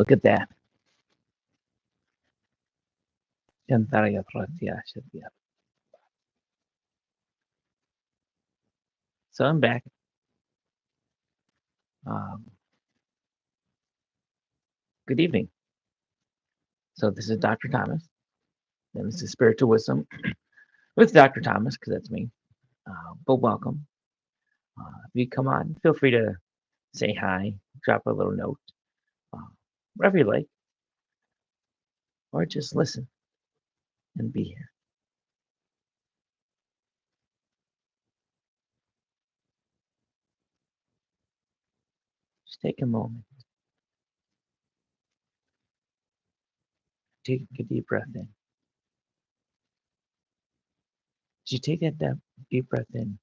Look at that. So I'm back. Um, Good evening. So this is Dr. Thomas, and this is Spiritual Wisdom with Dr. Thomas, because that's me. But welcome. If you come on, feel free to say hi, drop a little note, uh, whatever you like, or just listen and be here. Just take a moment, take a deep breath in. As you take that deep breath in,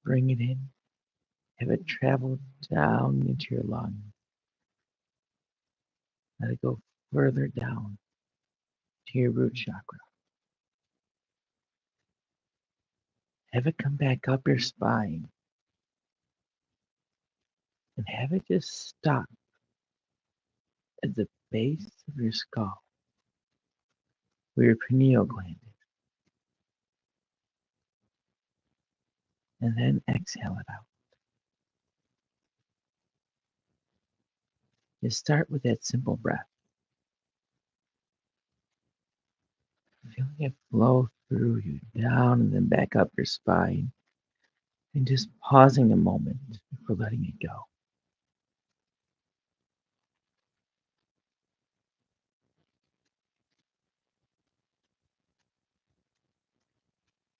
bring it in, have it travel down into your lungs. Let it go further down to your root chakra. Have it come back up your spine and have it just stop at the base of your skull where your pineal gland is. And then exhale it out. Just start with that simple breath. Feeling it flow through you, down and then back up your spine. And just pausing a moment before letting it go.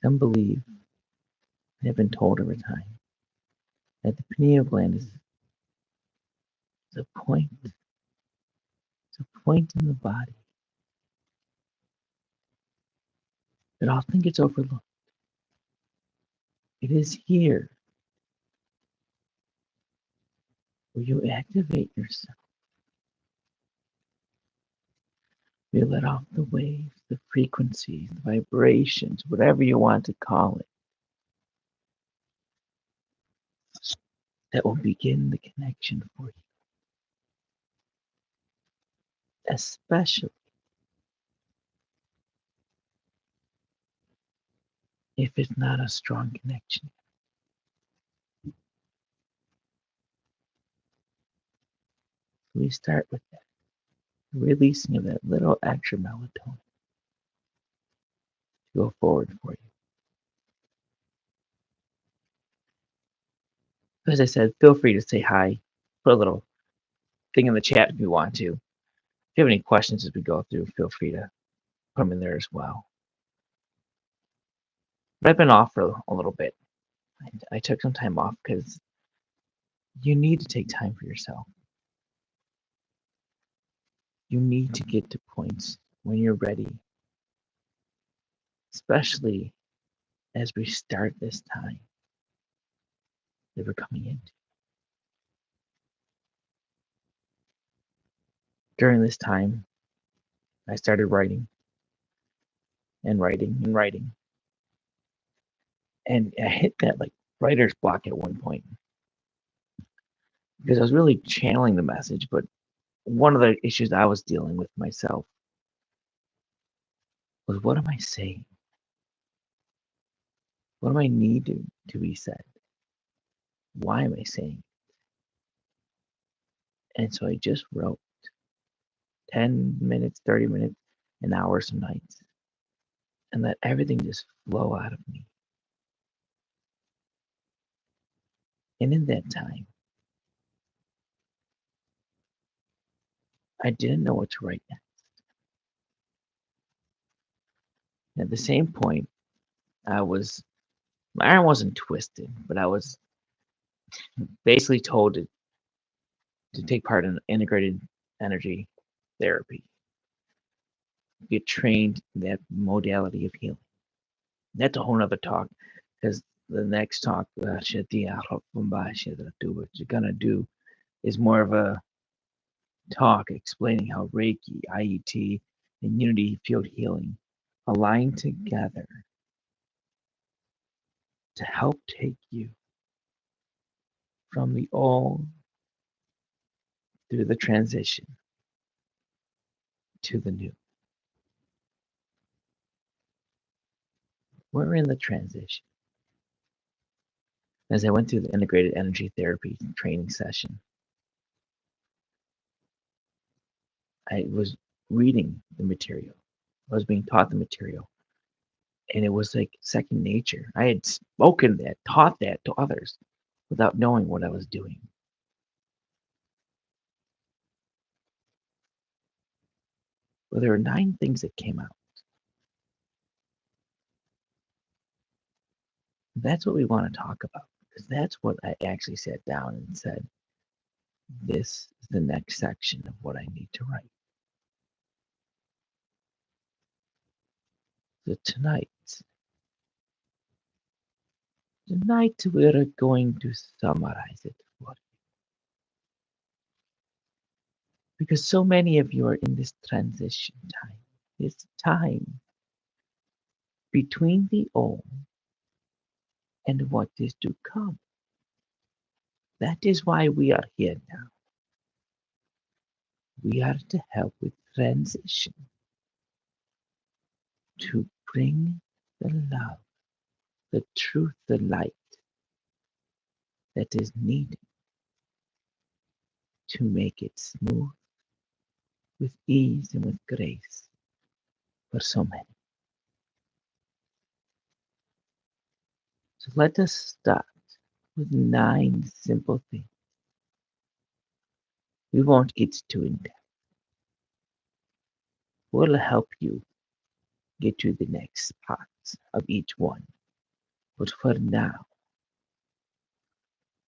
Some believe, and have been told over time, that the pineal gland is a point. It's a point in the body that often gets overlooked. It is here where you activate yourself. You let off the waves, the frequencies, the vibrations, whatever you want to call it, that will begin the connection for you. Especially if it's not a strong connection. We start with that, releasing of that little extra melatonin to go forward for you. As I said, feel free to say hi, put a little thing in the chat if you want to. If you have any questions as we go through, feel free to put them in there as well. But I've been off for a little bit. I took some time off because you need to take time for yourself. You need to get to points when you're ready, especially as we start this time that we're coming into. During this time, I started writing and writing and writing. And I hit that like writer's block at one point because I was really channeling the message. But one of the issues I was dealing with myself was, what am I saying? What do I need to be said? Why am I saying it? And so I just wrote 10 minutes, 30 minutes, an hour some nights, and let everything just flow out of me. And in that time, I didn't know what to write next. And at the same point, my arm wasn't twisted, but I was basically told to take part in integrated energy therapy, get trained in that modality of healing. That's a whole nother talk, because the next talk, what you're gonna do is more of a talk explaining how Reiki, IET, and Unity Field Healing align together to help take you from the old through the transition to the new. We're in the transition. As I went through the integrated energy therapy training session, I was reading the material. I was being taught the material, and it was like second nature. I had spoken that, taught that to others without knowing what I was doing. Well, there were 9 things that came out. That's what we want to talk about because that's what I actually sat down and said, this is the next section of what I need to write. So tonight we're going to summarize it for you because so many of you are in this transition time. This time between the old and what is to come. That is why we are here now. We are to help with transition, to bring the love, the truth, the light that is needed to make it smooth with ease and with grace for so many. So let us start with 9 simple things. We won't get too in depth. We'll help you get to the next parts of each one. But for now,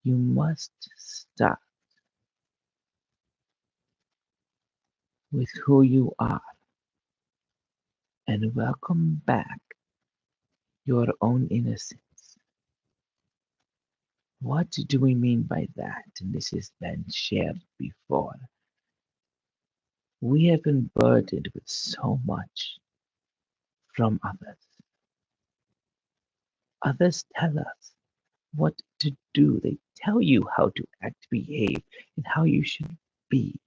you must start with who you are and welcome back your own innocence. What do we mean by that? And this has been shared before. We have been burdened with so much from others. Others tell us what to do. They tell you how to act, behave, and how you should be.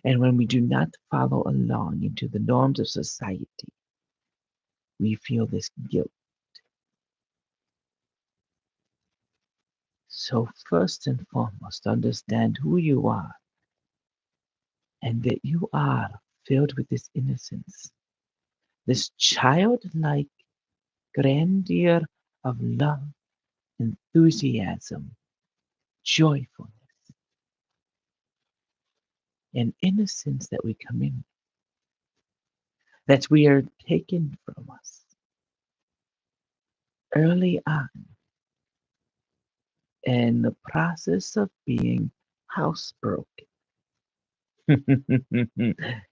And when we do not follow along into the norms of society, we feel this guilt. So, first and foremost, understand who you are and that you are filled with this innocence, this childlike grandeur of love, enthusiasm, joyfulness, and innocence that we come in, that we are taken from us early on in the process of being housebroken.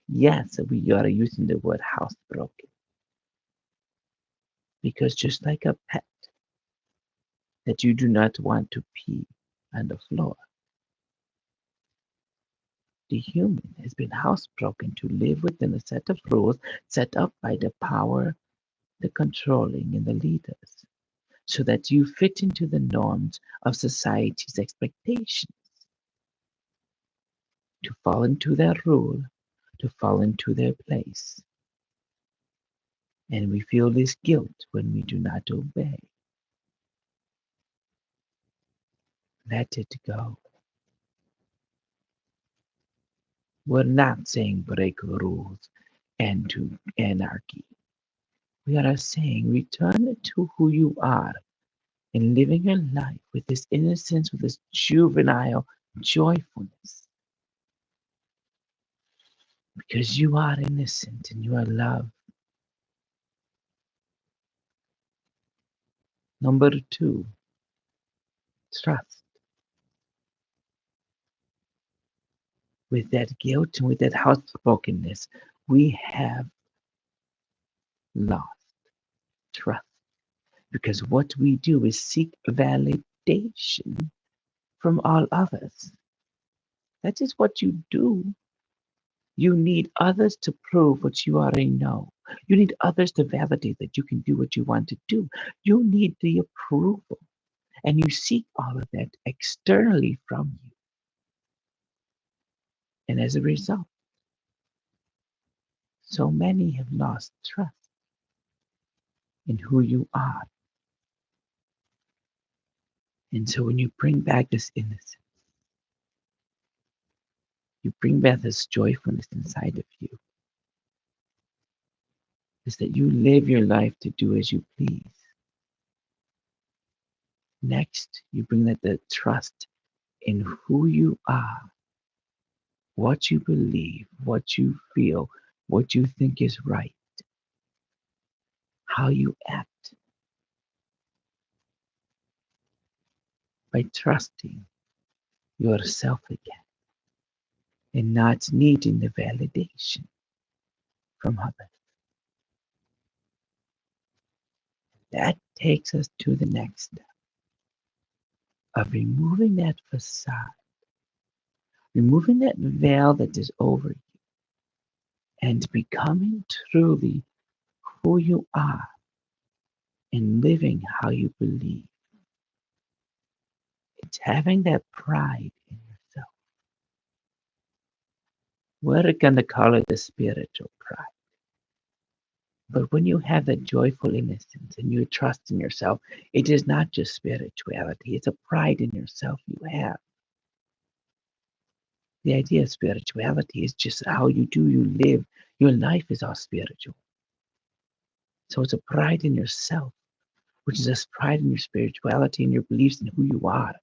Yes, we are using the word housebroken because just like a pet that you do not want to pee on the floor, the human has been housebroken to live within a set of rules set up by the power, the controlling, and the leaders, so that you fit into the norms of society's expectations, to fall into their rule, to fall into their place. And we feel this guilt when we do not obey. Let it go. We're not saying break the rules and to anarchy. We are saying return to who you are and living your life with this innocence, with this juvenile joyfulness. Because you are innocent and you are loved. Number 2, trust. With that guilt and with that housebrokeness, we have lost trust. Because what we do is seek validation from all others. That is what you do. You need others to prove what you already know. You need others to validate that you can do what you want to do. You need the approval. And you seek all of that externally from you. And as a result, so many have lost trust in who you are. And so when you bring back this innocence, you bring back this joyfulness inside of you, is that you live your life to do as you please. Next, you bring that the trust in who you are, what you believe, what you feel, what you think is right, how you act, by trusting yourself again and not needing the validation from others. That takes us to the next step of removing that facade, removing that veil that is over you, and becoming truly who you are and living how you believe. It's having that pride in yourself. We're going to call it the spiritual pride. But when you have that joyful innocence and you trust in yourself, it is not just spirituality, it's a pride in yourself you have. The idea of spirituality is just how you live. Your life is all spiritual. So it's a pride in yourself, which is a pride in your spirituality and your beliefs in who you are.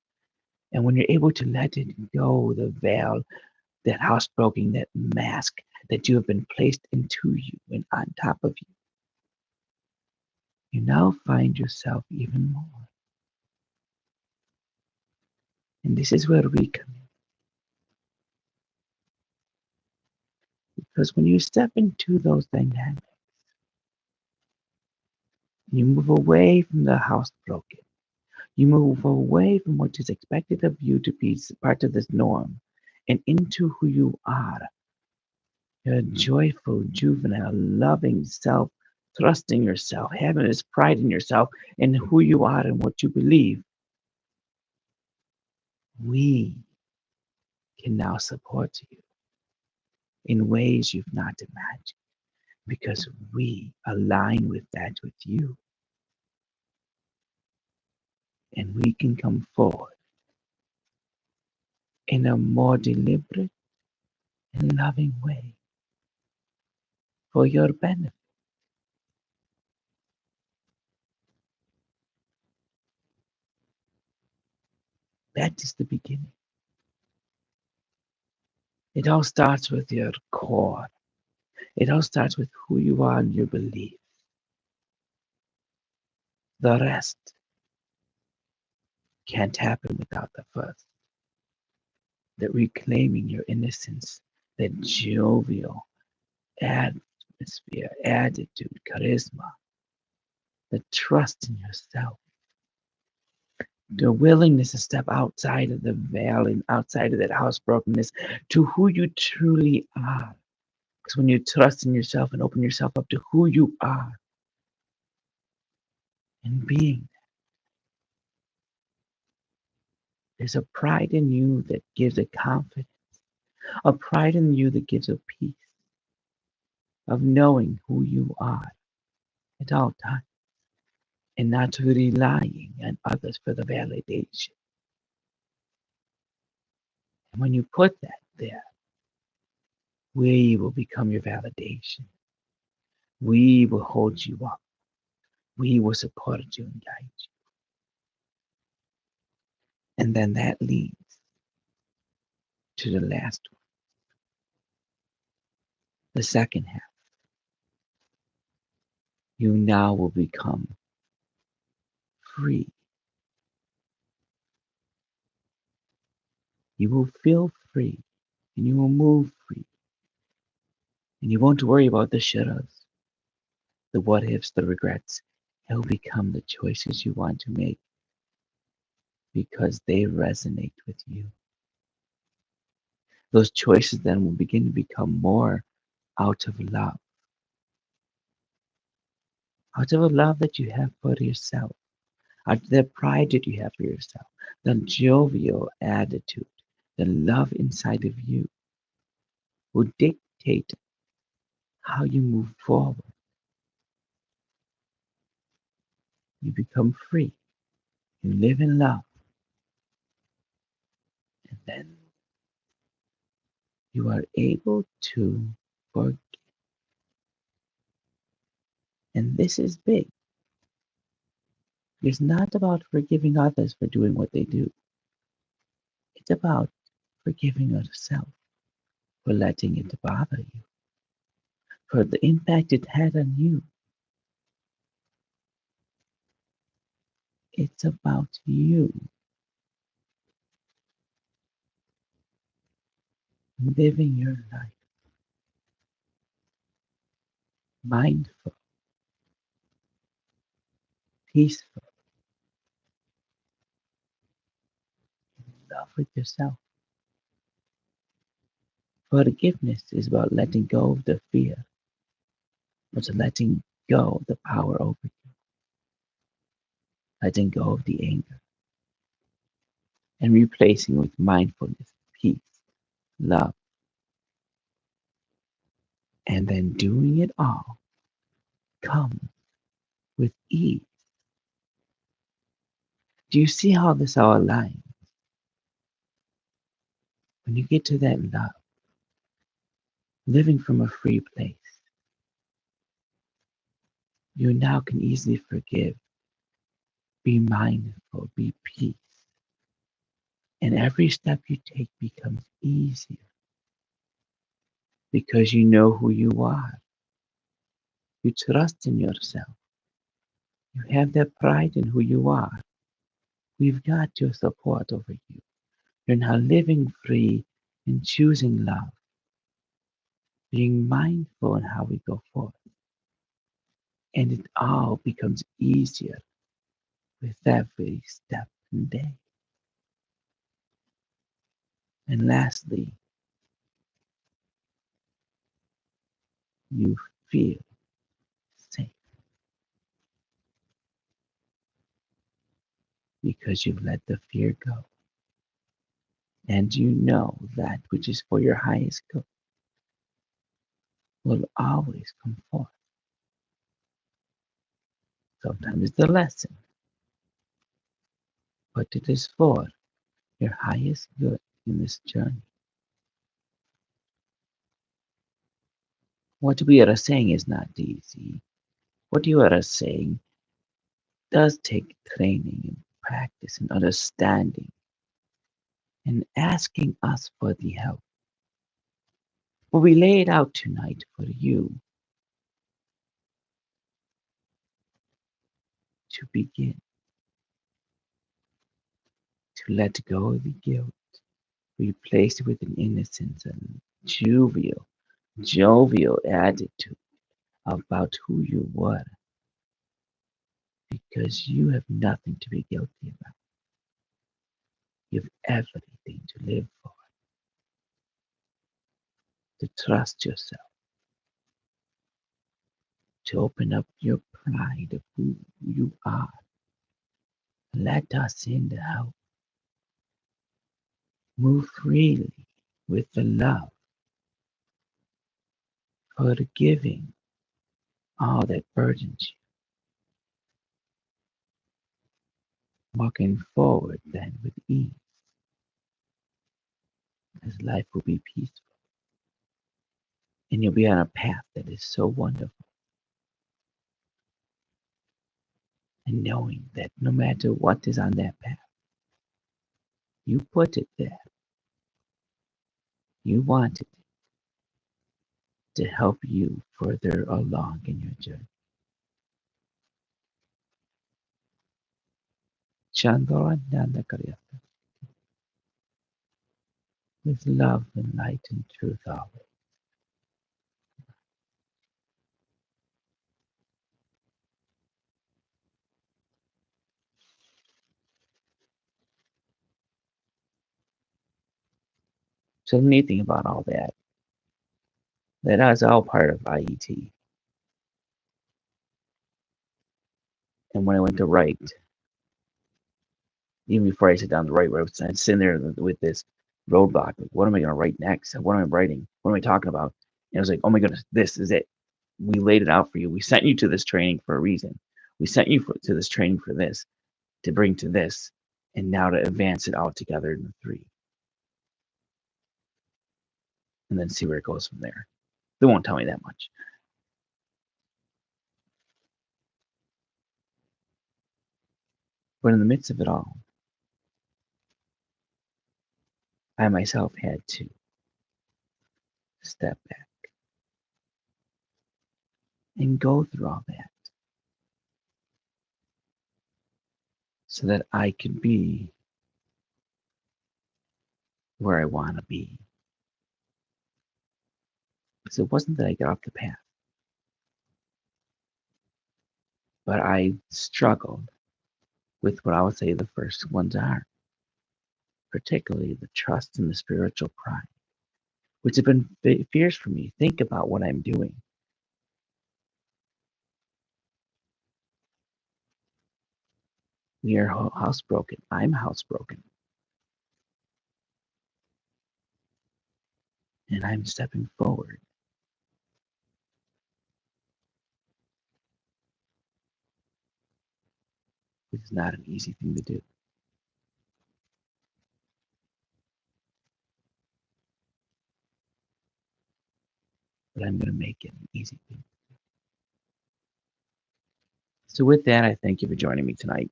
And when you're able to let it go, the veil, that housebroken, that mask that you have been placed into you and on top of you, you now find yourself even more. And this is where we come in. Because when you step into those dynamics, you move away from the housebroken. You move away from what is expected of you to be part of this norm and into who you are. You're a joyful, juvenile, loving self, trusting yourself, having this pride in yourself and who you are and what you believe. We can now support you in ways you've not imagined because we align with that with you. And we can come forward in a more deliberate and loving way for your benefit. That is the beginning. It all starts with your core. It all starts with who you are and your belief. The rest can't happen without the first. That reclaiming your innocence, that jovial atmosphere, attitude, charisma, the trust in yourself, the willingness to step outside of the veil and outside of that housebrokenness to who you truly are. Because when you trust in yourself and open yourself up to who you are and being, there's a pride in you that gives a confidence, a pride in you that gives a peace of knowing who you are at all times and not relying on others for the validation. And when you put that there, we will become your validation. We will hold you up. We will support you and guide you. And then that leads to the last one, the second half. You now will become free. You will feel free and you will move free. And you won't worry about the shouldas, the what ifs, the regrets. They'll become the choices you want to make because they resonate with you. Those choices then will begin to become more out of love, out of a love that you have for yourself, out of the pride that you have for yourself, the jovial attitude, the love inside of you. will dictate how you move forward. You become free. You live in love. And then you are able to forgive. And this is big. It's not about forgiving others for doing what they do. It's about forgiving yourself for letting it bother you, for the impact it had on you. It's about you living your life mindful, peaceful, in love with yourself. Forgiveness is about letting go of the fear, but letting go of the power over you, letting go of the anger, and replacing with mindfulness, peace, love, and then doing it all comes with ease. Do you see how this all aligns? When you get to that love, living from a free place, you now can easily forgive, be mindful, be peace. And every step you take becomes easier because you know who you are. You trust in yourself. You have that pride in who you are. We've got your support over you. You're now living free and choosing love, being mindful in how we go forth. And it all becomes easier with every step and day. And lastly, you feel safe because you've let the fear go. And you know that which is for your highest good will always come forth. Sometimes it's a lesson, but it is for your highest good in this journey. What we are saying is not easy. What you are saying does take training and practice and understanding and asking us for the help. But we lay it out tonight for you to begin to let go of the guilt, replace it with an innocence and jovial attitude about who you were because you have nothing to be guilty about. You have everything to live for, to trust yourself, to open up your pride of who you are. Let us in to help. Move freely with the love, forgiving all that burdens you, walking forward then with ease, as life will be peaceful, and you'll be on a path that is so wonderful. And knowing that no matter what is on that path, you put it there. You wanted it to help you further along in your journey. Chandra with love and light and truth always. So the neat thing about all that, that's all part of IET. And when I went to write, even before I sit down to write, I was sitting there with this roadblock. Like, what am I going to write next? What am I writing? What am I talking about? And I was like, oh my goodness, this is it. We laid it out for you. We sent you to this training for a reason. We sent you to this training for this, to bring to this, and now to advance it all together in the three, and then see where it goes from there. They won't tell me that much. But in the midst of it all, I myself had to step back and go through all that so that I could be where I want to be. Because it wasn't that I got off the path, but I struggled with what I would say the first ones are, particularly the trust and the spiritual pride, which have been fears for me. Think about what I'm doing. We are housebroken. I'm housebroken. And I'm stepping forward. It's not an easy thing to do, but I'm going to make it an easy thing. So, with that, I thank you for joining me tonight.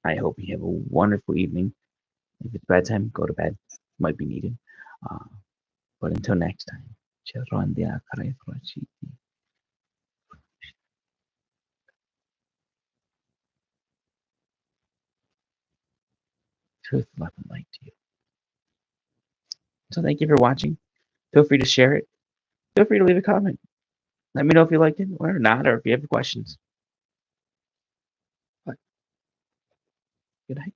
I hope you have a wonderful evening. If it's bedtime, go to bed. Might be needed. Uh, but until next time, truth, love, and light to you. So, thank you for watching. Feel free to share it. Feel free to leave a comment. Let me know if you liked it or not, or if you have questions. But good night.